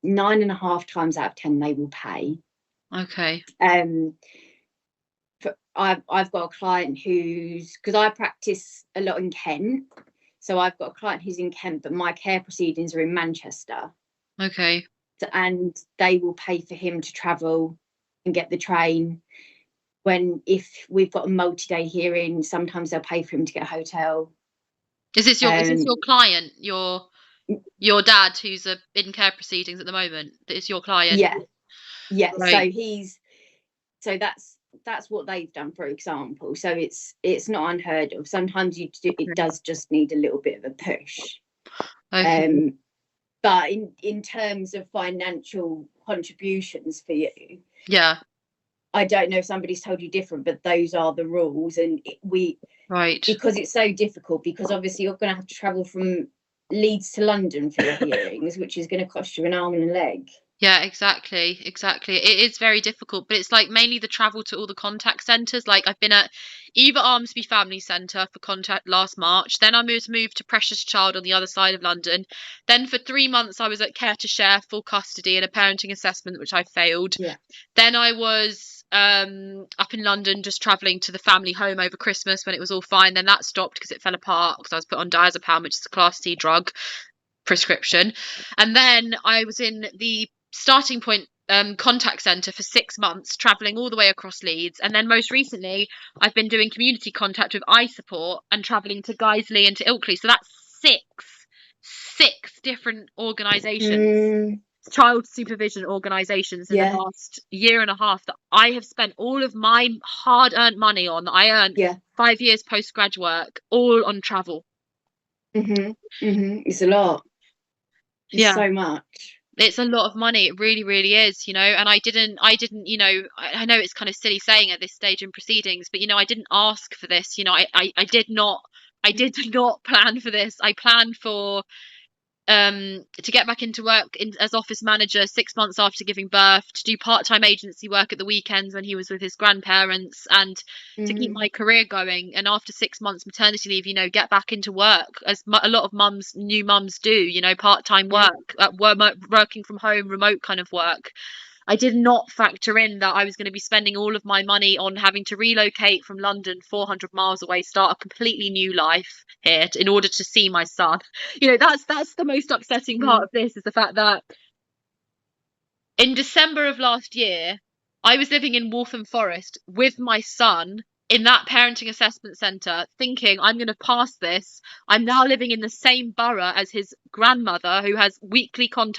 9.5 times out of 10 they will pay. Okay. I've got a client who's, because I practice a lot in Kent, so I've got a client who's in Kent, but my care proceedings are in Manchester. Okay. And they will pay for him to travel and get the train. If we've got a multi-day hearing, sometimes they'll pay for him to get a hotel. Is this your client, your dad who's in care proceedings at the moment? That is your client? Yeah, yeah. Right. So that's what they've done, for example. So it's not unheard of. Sometimes it does just need a little bit of a push. Okay. But in terms of financial contributions for you, Yeah. I don't know if somebody's told you different, but those are the rules. And Right. because it's so difficult, because obviously you're going to have to travel from Leeds to London for your hearings, which is going to cost you an arm and a leg. Yeah, exactly. It is very difficult, but it's like mainly the travel to all the contact centres. Like I've been at Eva Armsby Family Centre for contact last March. Then I moved to Precious Child on the other side of London. Then for 3 months I was at Care to Share full custody and a parenting assessment, which I failed. Yeah. Then I was up in London just travelling to the family home over Christmas when it was all fine. Then that stopped because it fell apart because I was put on diazepam, which is a class C drug prescription. And then I was in the Starting Point contact centre for 6 months, travelling all the way across Leeds. And then most recently, I've been doing community contact with iSupport and travelling to Guiseley and to Ilkley. So that's six different organisations, child supervision organisations in the last year and a half that I have spent all of my hard-earned money on. I earned 5 years postgrad work, all on travel. It's a lot. It's so much. It's a lot of money. It really, really is, and I didn't, I know it's kind of silly saying at this stage in proceedings, but, I didn't ask for this. I did not plan for this. I planned for, to get back into work as office manager 6 months after giving birth, to do part-time agency work at the weekends when he was with his grandparents, and to keep my career going. And after 6 months maternity leave, get back into work, as a lot of new mums do, part-time work, working from home, remote kind of work. I did not factor in that I was going to be spending all of my money on having to relocate from London 400 miles away, start a completely new life here in order to see my son. That's the most upsetting part of this, is the fact that in December of last year, I was living in Waltham Forest with my son in that parenting assessment centre, thinking I'm going to pass this. I'm now living in the same borough as his grandmother, who has weekly contact